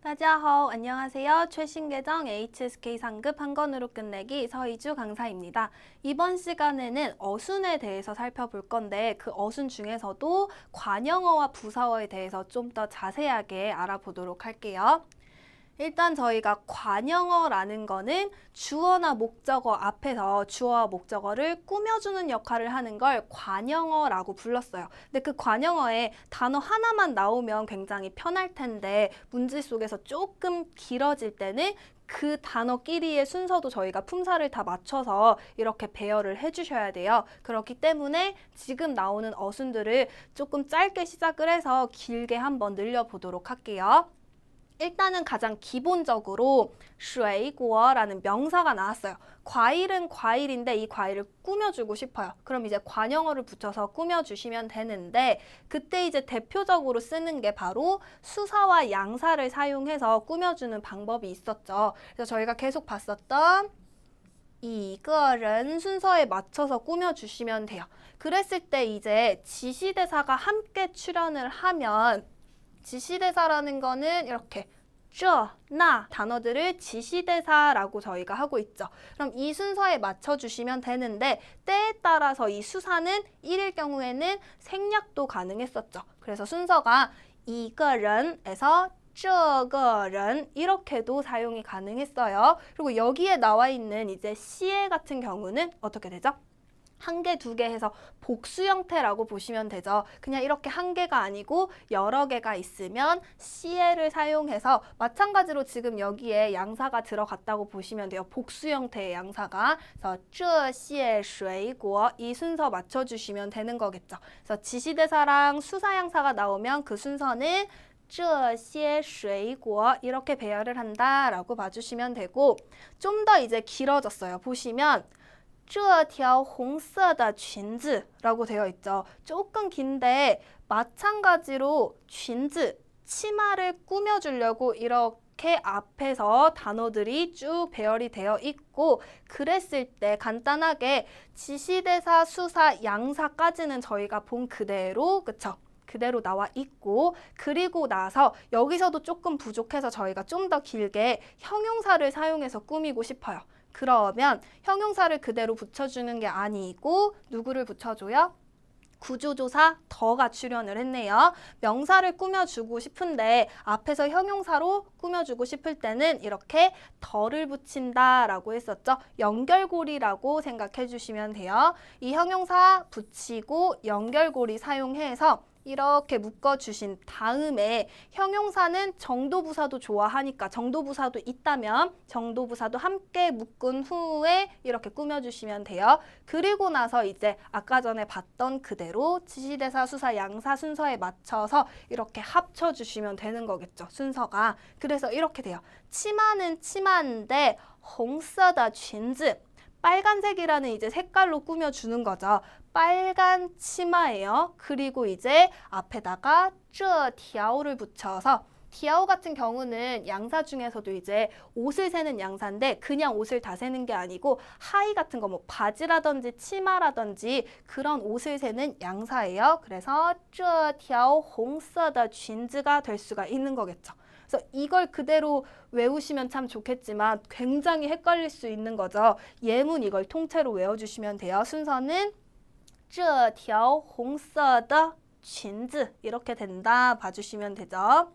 大家好, 안녕하세요. 최신 계정 HSK 상급 한 권으로 끝내기 서희주 강사입니다. 이번 시간에는 어순에 대해서 살펴볼 건데 그 어순 중에서도 관형어와 부사어에 대해서 좀 더 자세하게 알아보도록 할게요. 일단 저희가 관형어라는 거는 주어나 목적어 앞에서 주어와 목적어를 꾸며주는 역할을 하는 걸 관형어라고 불렀어요. 근데 그 관형어에 단어 하나만 나오면 굉장히 편할 텐데 문제 속에서 조금 길어질 때는 그 단어끼리의 순서도 저희가 품사를 다 맞춰서 이렇게 배열을 해주셔야 돼요. 그렇기 때문에 지금 나오는 어순들을 조금 짧게 시작을 해서 길게 한번 늘려보도록 할게요. 일단은 가장 기본적으로 水果라는 명사가 나왔어요. 과일은 과일인데 이 과일을 꾸며주고 싶어요. 그럼 이제 관형어를 붙여서 꾸며주시면 되는데 그때 이제 대표적으로 쓰는 게 바로 수사와 양사를 사용해서 꾸며주는 방법이 있었죠. 그래서 저희가 계속 봤었던 이거는 순서에 맞춰서 꾸며주시면 돼요. 그랬을 때 이제 지시대사가 함께 출연을 하면 지시대사라는 거는 이렇게 나 단어들을 지시대사라고 저희가 하고 있죠. 그럼 이 순서에 맞춰주시면 되는데 때에 따라서 이 수사는 1일 경우에는 생략도 가능했었죠. 그래서 순서가 一个人에서 这个人 이렇게도 사용이 가능했어요. 그리고 여기에 나와 있는 이제 시에 같은 경우는 어떻게 되죠? 한 개, 두 개 해서 복수 형태라고 보시면 되죠. 그냥 이렇게 한 개가 아니고 여러 개가 있으면 시에를 사용해서 마찬가지로 지금 여기에 양사가 들어갔다고 보시면 돼요. 복수 형태의 양사가. 그래서 这些水果 이 순서 맞춰주시면 되는 거겠죠. 그래서 지시대사랑 수사양사가 나오면 그 순서는 这些水果 이렇게 배열을 한다라고 봐주시면 되고 좀 더 이제 길어졌어요. 보시면 这条红色的裙子라고 되어 있죠. 조금 긴데 마찬가지로 裙子, 치마를 꾸며주려고 이렇게 앞에서 단어들이 쭉 배열이 되어 있고 그랬을 때 간단하게 지시대사, 수사, 양사까지는 저희가 본 그대로 그쵸? 그대로 나와 있고 그리고 나서 여기서도 조금 부족해서 저희가 좀 더 길게 형용사를 사용해서 꾸미고 싶어요. 그러면 형용사를 그대로 붙여주는 게 아니고 누구를 붙여줘요? 구조조사 더가 출연을 했네요. 명사를 꾸며주고 싶은데 앞에서 형용사로 꾸며주고 싶을 때는 이렇게 더를 붙인다라고 했었죠. 연결고리라고 생각해 주시면 돼요. 이 형용사 붙이고 연결고리 사용해서 이렇게 묶어주신 다음에 형용사는 정도부사도 좋아하니까 정도부사도 있다면 정도부사도 함께 묶은 후에 이렇게 꾸며주시면 돼요. 그리고 나서 이제 아까 전에 봤던 그대로 지시대사, 수사, 양사 순서에 맞춰서 이렇게 합쳐주시면 되는 거겠죠. 순서가. 그래서 이렇게 돼요. 치마는 치마인데 红色的裙子 빨간색이라는 이제 색깔로 꾸며주는 거죠. 빨간 치마예요. 그리고 이제 앞에다가 这条를 붙여서 条 같은 경우는 양사 중에서도 이제 옷을 세는 양사인데 그냥 옷을 다 세는 게 아니고 하의 같은 거 뭐 바지라든지 치마라든지 그런 옷을 세는 양사예요. 그래서 这条红色的裙子가 될 수가 있는 거겠죠. 그래서 이걸 그대로 외우시면 참 좋겠지만 굉장히 헷갈릴 수 있는 거죠. 예문 이걸 통째로 외워주시면 돼요. 순서는 这条红色的裙子 이렇게 된다 봐주시면 되죠.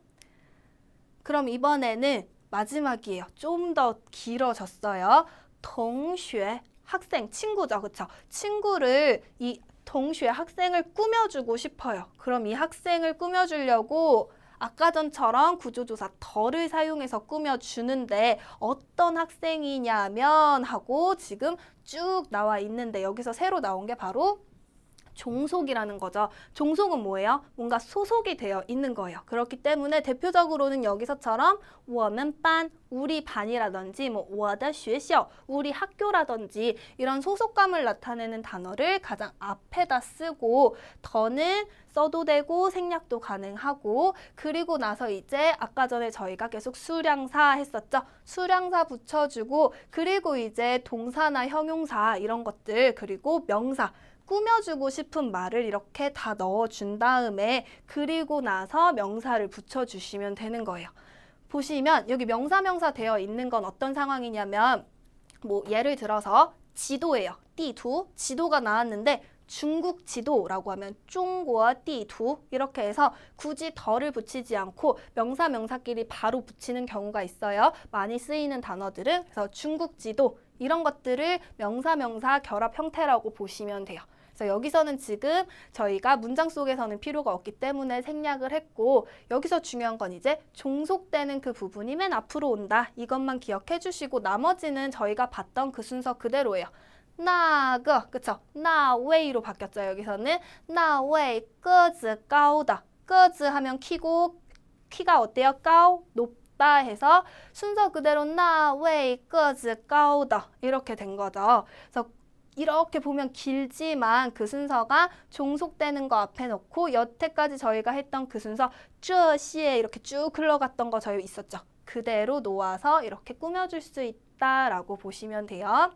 그럼 이번에는 마지막이에요. 좀 더 길어졌어요. 同学 학생, 친구죠. 그쵸? 친구를 이 同学 학생을 꾸며주고 싶어요. 그럼 이 학생을 꾸며주려고 아까 전처럼 구조조사 더를 사용해서 꾸며주는데 어떤 학생이냐면 하고 지금 쭉 나와 있는데 여기서 새로 나온 게 바로 종속이라는 거죠. 종속은 뭐예요? 뭔가 소속이 되어 있는 거예요. 그렇기 때문에 대표적으로는 여기서처럼 我们班 우리 반이라든지 뭐 我的学校 우리 학교라든지 이런 소속감을 나타내는 단어를 가장 앞에다 쓰고 더는 써도 되고 생략도 가능하고 그리고 나서 이제 아까 전에 저희가 계속 수량사 했었죠. 수량사 붙여주고 그리고 이제 동사나 형용사 이런 것들 그리고 명사 꾸며주고 싶은 말을 이렇게 다 넣어준 다음에 그리고 나서 명사를 붙여주시면 되는 거예요. 보시면 여기 명사 되어 있는 건 어떤 상황이냐면 뭐 예를 들어서 지도예요. 띠두 지도가 나왔는데 중국 지도라고 하면 중국 띠두 이렇게 해서 굳이 덜을 붙이지 않고 명사끼리 바로 붙이는 경우가 있어요. 많이 쓰이는 단어들은. 그래서 중국 지도 이런 것들을 명사 결합 형태라고 보시면 돼요. 그래서 여기서는 지금 저희가 문장 속에서는 필요가 없기 때문에 생략을 했고 여기서 중요한 건 이제 종속되는 그 부분이 맨 앞으로 온다. 이것만 기억해 주시고 나머지는 저희가 봤던 그 순서 그대로예요. 那个 그쵸? 那位로 바뀌었죠. 여기서는 那位个子高的 个子하면 키고 키가 어때요? 高 높다 해서 순서 그대로 那位个子高的 이렇게 된 거죠. 그래서 이렇게 보면 길지만 그 순서가 종속되는 거 앞에 놓고 여태까지 저희가 했던 그 순서 这些 이렇게 쭉 흘러갔던 거 저희 있었죠. 그대로 놓아서 이렇게 꾸며줄 수 있다라고 보시면 돼요.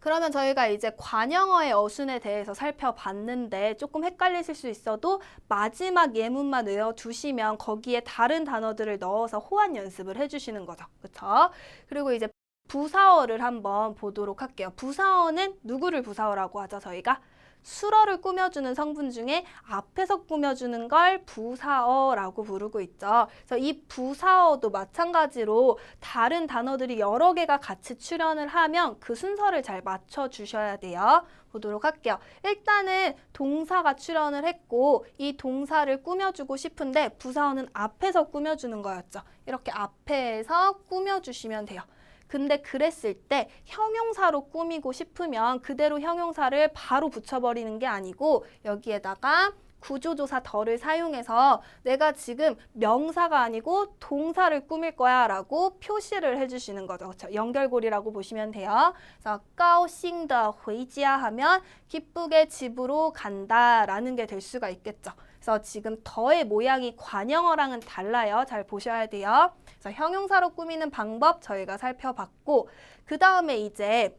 그러면 저희가 이제 관형어의 어순에 대해서 살펴봤는데 조금 헷갈리실 수 있어도 마지막 예문만 외워두시면 거기에 다른 단어들을 넣어서 호환 연습을 해주시는 거죠. 그렇죠? 그리고 이제 부사어를 한번 보도록 할게요. 부사어는 누구를 부사어라고 하죠, 저희가? 수어를 꾸며주는 성분 중에 앞에서 꾸며주는 걸 부사어라고 부르고 있죠. 그래서 이 부사어도 마찬가지로 다른 단어들이 여러 개가 같이 출현을 하면 그 순서를 잘 맞춰주셔야 돼요. 보도록 할게요. 일단은 동사가 출현을 했고 이 동사를 꾸며주고 싶은데 부사어는 앞에서 꾸며주는 거였죠. 이렇게 앞에서 꾸며주시면 돼요. 근데 그랬을 때 형용사로 꾸미고 싶으면 그대로 형용사를 바로 붙여버리는 게 아니고 여기에다가 구조조사 덜을 사용해서 내가 지금 명사가 아니고 동사를 꾸밀 거야 라고 표시를 해주시는 거죠. 그렇죠? 연결고리라고 보시면 돼요. 그래서 高兴地回家 하면 기쁘게 집으로 간다 라는 게 될 수가 있겠죠. 그래서 지금 더의 모양이 관형어랑은 달라요. 잘 보셔야 돼요. 그래서 형용사로 꾸미는 방법 저희가 살펴봤고 그 다음에 이제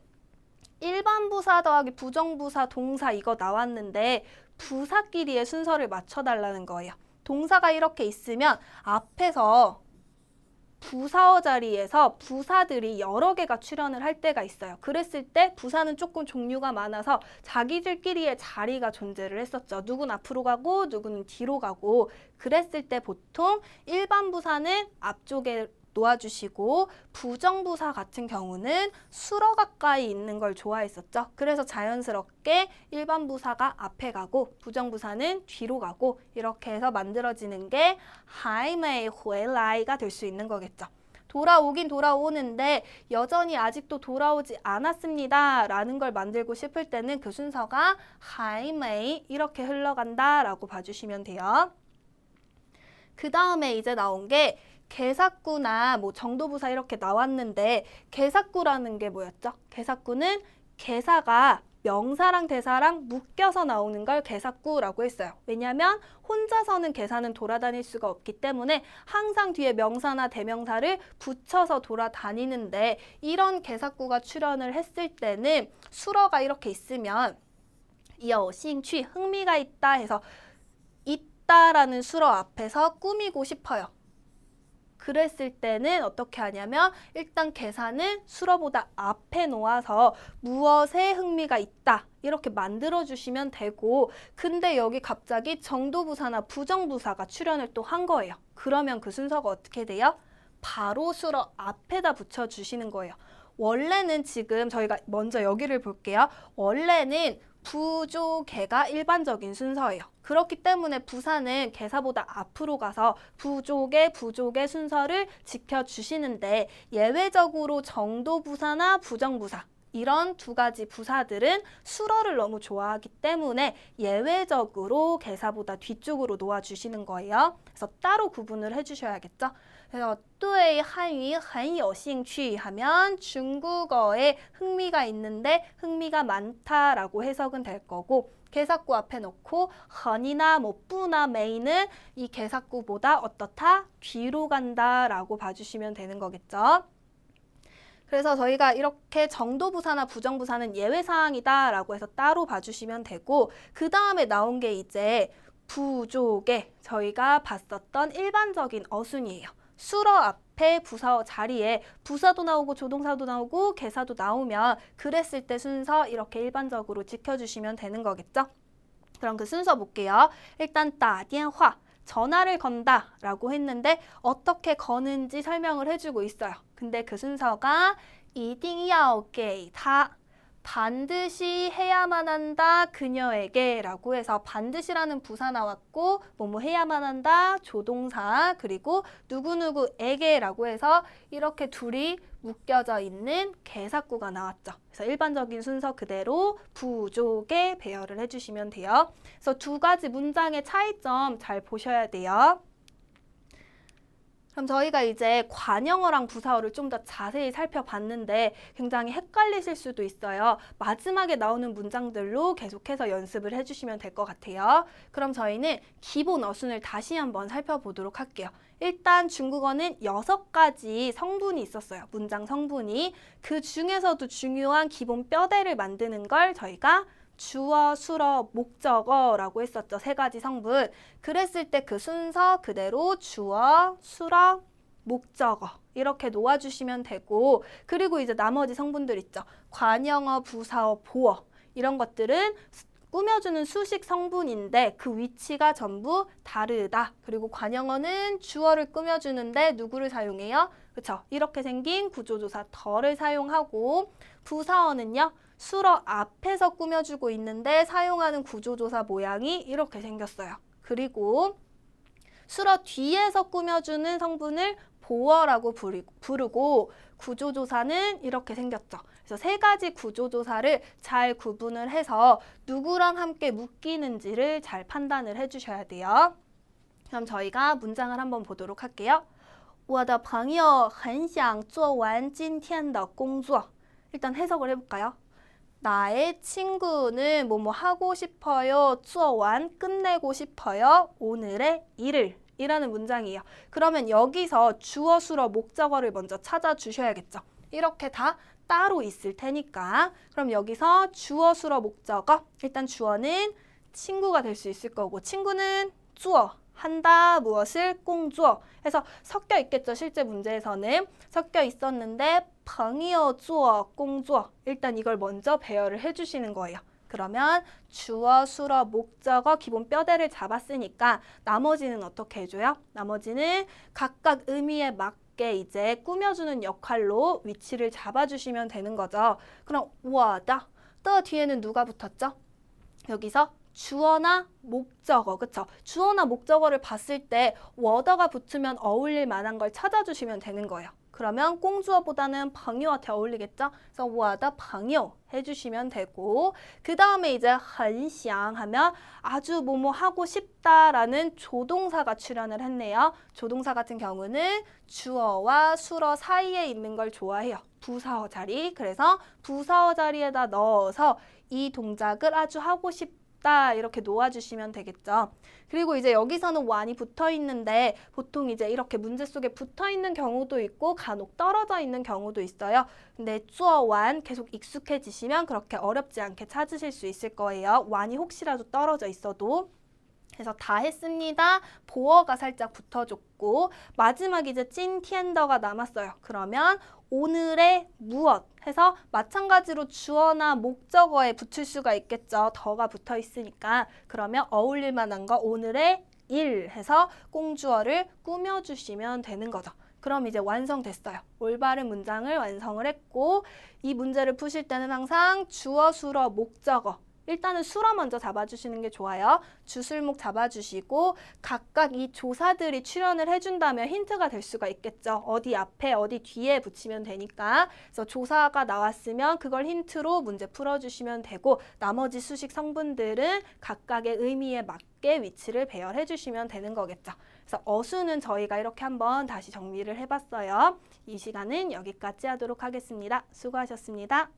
일반 부사 더하기 부정부사 동사 이거 나왔는데 부사끼리의 순서를 맞춰달라는 거예요. 동사가 이렇게 있으면 앞에서 부사어 자리에서 부사들이 여러 개가 출현을 할 때가 있어요. 그랬을 때 부사는 조금 종류가 많아서 자기들끼리의 자리가 존재를 했었죠. 누군 앞으로 가고 누구는 뒤로 가고 그랬을 때 보통 일반 부사는 앞쪽에 놓아주시고 부정부사 같은 경우는 수러 가까이 있는 걸 좋아했었죠. 그래서 자연스럽게 일반 부사가 앞에 가고 부정부사는 뒤로 가고 이렇게 해서 만들어지는 게 还没回来가 될 수 있는 거겠죠. 돌아오긴 돌아오는데 여전히 아직도 돌아오지 않았습니다 라는 걸 만들고 싶을 때는 그 순서가 还没 이렇게 흘러간다 라고 봐주시면 돼요. 그 다음에 이제 나온 게 개사구나 뭐 정도부사 이렇게 나왔는데 개사구라는 게 뭐였죠? 개사구는 개사가 명사랑 대사랑 묶여서 나오는 걸 개사구라고 했어요. 왜냐하면 혼자서는 개사는 돌아다닐 수가 없기 때문에 항상 뒤에 명사나 대명사를 붙여서 돌아다니는데 이런 개사구가 출현을 했을 때는 수러가 이렇게 있으면 有兴趣 흥미가 있다 해서 있다라는 수러 앞에서 꾸미고 싶어요. 그랬을 때는 어떻게 하냐면 일단 계산은 수러보다 앞에 놓아서 무엇에 흥미가 있다 이렇게 만들어주시면 되고 근데 여기 갑자기 정도부사나 부정부사가 출현을 또 한 거예요. 그러면 그 순서가 어떻게 돼요? 바로 수러 앞에다 붙여주시는 거예요. 원래는 지금 저희가 먼저 여기를 볼게요. 원래는 부조개가 일반적인 순서예요. 그렇기 때문에 부사는 개사보다 앞으로 가서 부조개 순서를 지켜주시는데 예외적으로 정도부사나 부정부사 이런 두 가지 부사들은 수러를 너무 좋아하기 때문에 예외적으로 개사보다 뒤쪽으로 놓아주시는 거예요. 그래서 따로 구분을 해주셔야겠죠. 그래서 对汉语很有兴趣 하면 중국어에 흥미가 있는데 흥미가 많다라고 해석은 될 거고 개사구 앞에 놓고 헌이나 뭐 뿌나 메이는 이 개사구보다 어떻다? 뒤로 간다라고 봐주시면 되는 거겠죠. 그래서 저희가 이렇게 정도부사나 부정부사는 예외사항이다라고 해서 따로 봐주시면 되고 그 다음에 나온 게 이제 부족의 저희가 봤었던 일반적인 어순이에요. 수러 앞에 부사어 자리에 부사도 나오고 조동사도 나오고 개사도 나오면 그랬을 때 순서 이렇게 일반적으로 지켜주시면 되는 거겠죠? 그럼 그 순서 볼게요. 일단 打电话 전화를 건다 라고 했는데 어떻게 거는지 설명을 해주고 있어요. 근데 그 순서가 一定要给他 반드시 해야만 한다 그녀에게 라고 해서 반드시라는 부사 나왔고 뭐뭐 해야만 한다 조동사 그리고 누구누구에게 라고 해서 이렇게 둘이 묶여져 있는 개사구가 나왔죠. 그래서 일반적인 순서 그대로 부족에 배열을 해주시면 돼요. 그래서 두 가지 문장의 차이점 잘 보셔야 돼요. 그럼 저희가 이제 관형어랑 부사어를 좀 더 자세히 살펴봤는데 굉장히 헷갈리실 수도 있어요. 마지막에 나오는 문장들로 계속해서 연습을 해주시면 될 것 같아요. 그럼 저희는 기본 어순을 다시 한번 살펴보도록 할게요. 일단 중국어는 6가지 성분이 있었어요. 문장 성분이. 그 중에서도 중요한 기본 뼈대를 만드는 걸 저희가 주어, 수러, 목적어라고 했었죠. 3가지 성분. 그랬을 때 그 순서 그대로 주어, 수러, 목적어 이렇게 놓아주시면 되고 그리고 이제 나머지 성분들 있죠. 관형어, 부사어, 보어 이런 것들은 꾸며주는 수식 성분인데 그 위치가 전부 다르다. 그리고 관형어는 주어를 꾸며주는데 누구를 사용해요? 그렇죠. 이렇게 생긴 구조조사 더를 사용하고 부사어는요. 수러 앞에서 꾸며주고 있는데 사용하는 구조조사 모양이 이렇게 생겼어요. 그리고 수러 뒤에서 꾸며주는 성분을 보어라고 부르고 구조조사는 이렇게 생겼죠. 그래서 3가지 구조조사를 잘 구분을 해서 누구랑 함께 묶이는지를 잘 판단을 해주셔야 돼요. 그럼 저희가 문장을 한번 보도록 할게요. 我的朋友很想做完今天的工作. 일단 해석을 해볼까요? 나의 친구는 뭐뭐 하고 싶어요. 做完 끝내고 싶어요. 오늘의 일을 이라는 문장이에요. 그러면 여기서 주어, 수러, 목적어를 먼저 찾아주셔야겠죠. 이렇게 다 따로 있을 테니까. 그럼 여기서 주어, 수러, 목적어. 일단 주어는 친구가 될 수 있을 거고 친구는 做 한다 무엇을 工作 해서 섞여 있겠죠. 실제 문제에서는 섞여 있었는데 朋友做工作 일단 이걸 먼저 배열을 해주시는 거예요. 그러면 주어, 수러, 목적어 기본 뼈대를 잡았으니까 나머지는 어떻게 해줘요? 나머지는 각각 의미에 맞게 이제 꾸며주는 역할로 위치를 잡아주시면 되는 거죠. 그럼 我的 더 뒤에는 누가 붙었죠? 여기서 주어나 목적어, 그쵸? 주어나 목적어를 봤을 때 워더가 붙으면 어울릴 만한 걸 찾아주시면 되는 거예요. 그러면 꽁주어보다는 방요한테 어울리겠죠? 그래서 我的朋友 해주시면 되고 그 다음에 이제 很想 하면 아주 뭐뭐 하고 싶다라는 조동사가 출현을 했네요. 조동사 같은 경우는 주어와 수러 사이에 있는 걸 좋아해요. 부사어 자리. 그래서 부사어 자리에다 넣어서 이 동작을 아주 하고 싶다 이렇게 놓아주시면 되겠죠. 그리고 이제 여기서는 완이 붙어 있는데 보통 이제 이렇게 문제 속에 붙어 있는 경우도 있고 간혹 떨어져 있는 경우도 있어요. 근데 做完 계속 익숙해지시면 그렇게 어렵지 않게 찾으실 수 있을 거예요. 완이 혹시라도 떨어져 있어도. 그래서 다 했습니다. 보어가 살짝 붙어줬고 마지막 이제 찐티엔더가 남았어요. 그러면 오늘의 무엇 해서 마찬가지로 주어나 목적어에 붙일 수가 있겠죠. 더가 붙어 있으니까. 그러면 어울릴 만한 거 오늘의 일 해서 꽁주어를 꾸며주시면 되는 거죠. 그럼 이제 완성됐어요. 올바른 문장을 완성을 했고 이 문제를 푸실 때는 항상 주어, 수러, 목적어 일단은 수러 먼저 잡아주시는 게 좋아요. 주술목 잡아주시고 각각 이 조사들이 출현을 해준다면 힌트가 될 수가 있겠죠. 어디 앞에 어디 뒤에 붙이면 되니까. 그래서 조사가 나왔으면 그걸 힌트로 문제 풀어주시면 되고 나머지 수식 성분들은 각각의 의미에 맞게 위치를 배열해 주시면 되는 거겠죠. 그래서 어수는 저희가 이렇게 한번 다시 정리를 해봤어요. 이 시간은 여기까지 하도록 하겠습니다. 수고하셨습니다.